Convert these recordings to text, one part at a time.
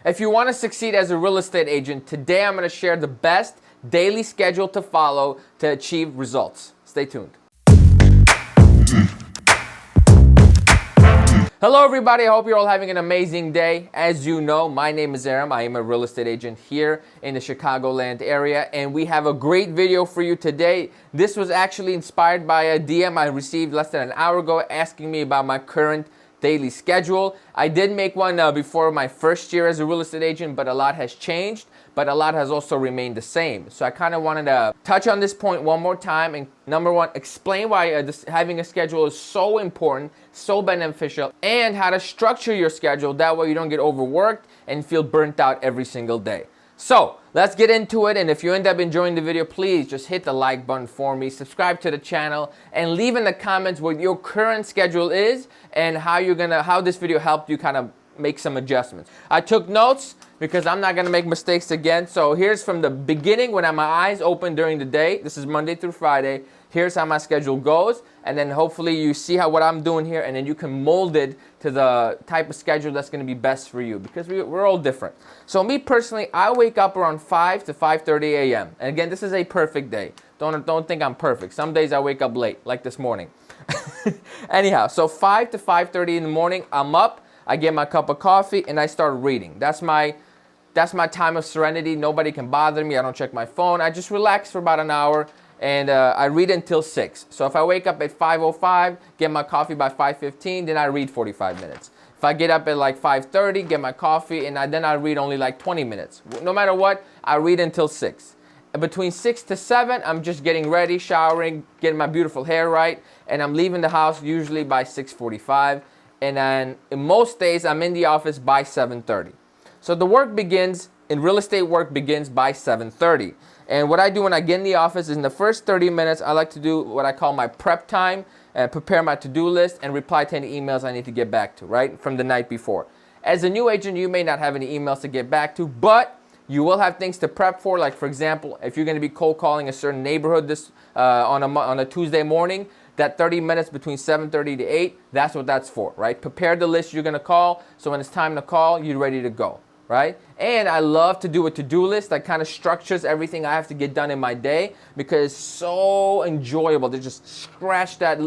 If you want to succeed as a real estate agent, today I'm going to share the best daily schedule to follow to achieve results. Stay tuned. Hello everybody, I hope you're all having an amazing day. As you know, my name is Aram. I am a real estate agent here in the Chicagoland area, and we have a great video for you today. This was actually inspired by a DM I received less than an hour ago asking me about my current daily schedule. I did make one before my first year as a real estate agent, but a lot has changed, but a lot has also remained the same. So I kind of wanted to touch on this point one more time and number one, explain why having a schedule is so important, so beneficial, and how to structure your schedule. That way you don't get overworked and feel burnt out every single day. So let's get into it, and if you end up enjoying the video, please just hit the like button for me, subscribe to the channel, and leave in the comments what your current schedule is and how this video helped you kind of make some adjustments. I took notes because I'm not gonna make mistakes again. So here's from the beginning when my eyes open during the day. This is Monday through Friday. Here's how my schedule goes, and then hopefully you see what I'm doing here, and then you can mold it to the type of schedule that's going to be best for you, because we're all different. So me personally, I wake up around 5 to 5:30 a.m. And again, this is a perfect day. Don't think I'm perfect. Some days I wake up late, like this morning. Anyhow, so 5 to 5:30 in the morning, I'm up, I get my cup of coffee, and I start reading. That's my time of serenity. Nobody can bother me. I don't check my phone. I just relax for about an hour. And I read until 6. So if I wake up at 5:05, get my coffee by 5:15, then I read 45 minutes. If I get up at like 5:30, get my coffee, and then I read only like 20 minutes. No matter what, I read until 6. Between 6 to 7, I'm just getting ready, showering, getting my beautiful hair right, and I'm leaving the house usually by 6:45. And then in most days, I'm in the office by 7:30. So the work begins, in real estate work begins by 7:30. And what I do when I get in the office is in the first 30 minutes, I like to do what I call my prep time and prepare my to-do list and reply to any emails I need to get back to, right, from the night before. As a new agent, you may not have any emails to get back to, but you will have things to prep for. Like, for example, if you're going to be cold calling a certain neighborhood on a Tuesday morning, that 30 minutes between 7:30 to 8, that's what that's for, right? Prepare the list you're going to call, so when it's time to call, you're ready to go. Right? And I love to do a to-do list that kind of structures everything I have to get done in my day, because it's so enjoyable to just scratch that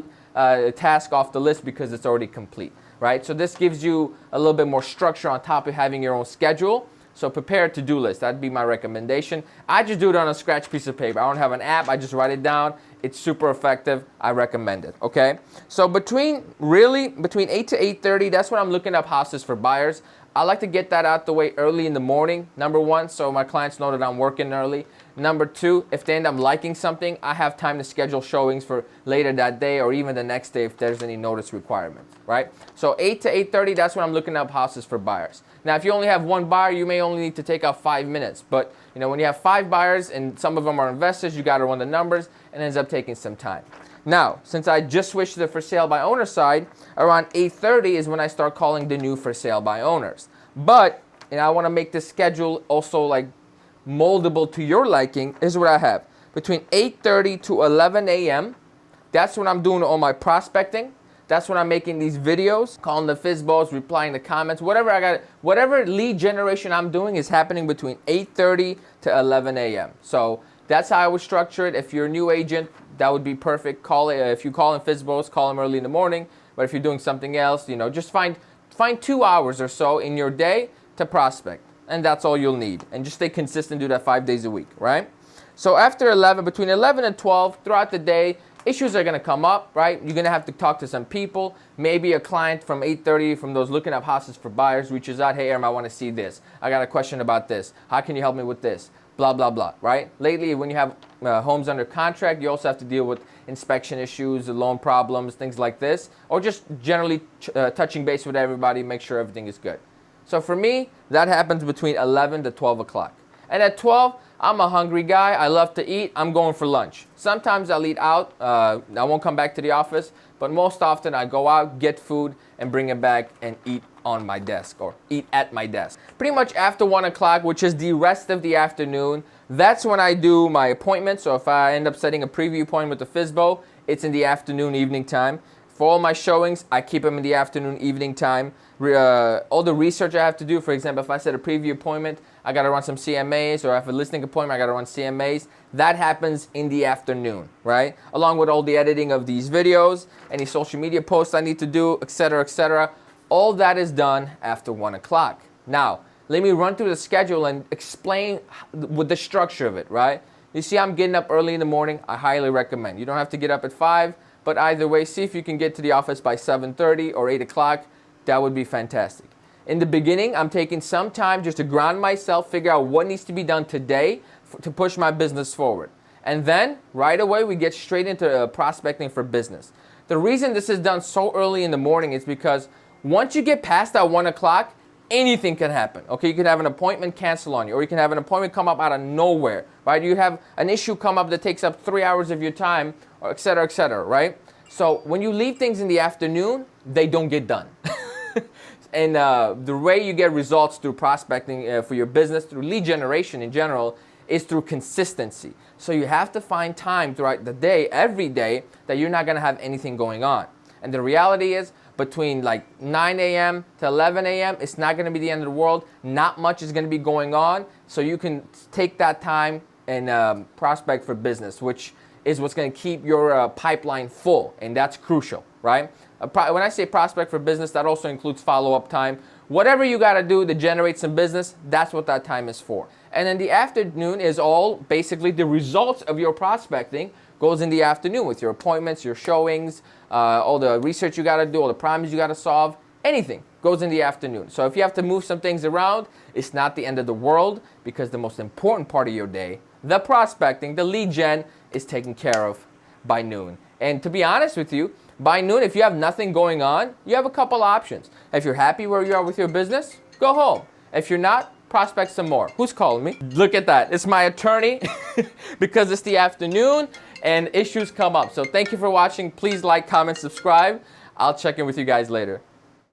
task off the list because it's already complete, right? So this gives you a little bit more structure on top of having your own schedule. So prepare a to-do list. That'd be my recommendation. I just do it on a scratch piece of paper. I don't have an app. I just write it down. It's super effective. I recommend it, okay? So between 8 to 8:30, that's when I'm looking up houses for buyers. I like to get that out the way early in the morning, number one, so my clients know that I'm working early. Number two, if they end up liking something, I have time to schedule showings for later that day or even the next day if there's any notice requirements, right? So 8 to 8:30, that's when I'm looking up houses for buyers. Now, if you only have one buyer, you may only need to take out 5 minutes. But, when you have 5 buyers and some of them are investors, you got to run the numbers, and it ends up taking some time. Now, since I just switched to the for sale by owner side, around 8:30 is when I start calling the new for sale by owners. But, I want to make this schedule also like moldable to your liking. Is what I have. Between 8:30 to 11 a.m., that's when I'm doing all my prospecting. That's when I'm making these videos, calling the FSBOs, replying to comments, whatever lead generation I'm doing is happening between 8:30 to 11 a.m. So that's how I would structure it. If you're a new agent, that would be perfect. If you call in FSBOs, call them early in the morning. But if you're doing something else, just find 2 hours or so in your day to prospect. And that's all you'll need. And just stay consistent, do that 5 days a week, right? So after 11, between 11 and 12, throughout the day, issues are going to come up, right? You're going to have to talk to some people. Maybe a client from 8:30, from those looking up houses for buyers, reaches out, hey, Aram, I want to see this. I got a question about this. How can you help me with this? Blah, blah, blah, right? Lately, when you have homes under contract, you also have to deal with inspection issues, loan problems, things like this, or just generally touching base with everybody, make sure everything is good. So for me, that happens between 11 to 12 o'clock. And at 12, I'm a hungry guy. I love to eat. I'm going for lunch. Sometimes I'll eat out. I won't come back to the office. But most often I go out, get food, and bring it back and eat on my desk or eat at my desk. Pretty much after 1 o'clock, which is the rest of the afternoon, that's when I do my appointment. So if I end up setting a preview appointment with the FSBO, it's in the afternoon, evening time. For all my showings, I keep them in the afternoon, evening time. All the research I have to do, for example, if I set a preview appointment, I got to run some CMAs, or I have a listing appointment, I got to run CMAs. That happens in the afternoon, right? Along with all the editing of these videos, any social media posts I need to do, etc., etc. All that is done after 1 o'clock. Now, let me run through the schedule and explain with the structure of it, right? You see, I'm getting up early in the morning. I highly recommend. You don't have to get up at 5, but either way, see if you can get to the office by 7:30 or 8 o'clock. That would be fantastic. In the beginning, I'm taking some time just to ground myself, figure out what needs to be done today to push my business forward. And then, right away, we get straight into prospecting for business. The reason this is done so early in the morning is because once you get past that 1 o'clock, anything can happen. Okay, you could have an appointment cancel on you, or you can have an appointment come up out of nowhere, right? You have an issue come up that takes up 3 hours of your time, or et cetera, right? So when you leave things in the afternoon, they don't get done. And the way you get results through prospecting for your business, through lead generation in general, is through consistency. So you have to find time throughout the day, every day, that you're not going to have anything going on. And the reality is, between like 9 a.m. to 11 a.m., it's not going to be the end of the world. Not much is going to be going on. So you can take that time and prospect for business, which is what's going to keep your pipeline full. And that's crucial, right? When I say prospect for business, that also includes follow-up time. Whatever you got to do to generate some business, that's what that time is for. And then the afternoon is all basically the results of your prospecting goes in the afternoon with your appointments, your showings, all the research you got to do, all the problems you got to solve, anything goes in the afternoon. So if you have to move some things around, it's not the end of the world, because the most important part of your day, the prospecting, the lead gen, is taken care of by noon. And to be honest with you, by noon, if you have nothing going on, you have a couple options. If you're happy where you are with your business, go home. If you're not, prospect some more. Who's calling me? Look at that. It's my attorney because it's the afternoon and issues come up. So thank you for watching. Please like, comment, subscribe. I'll check in with you guys later.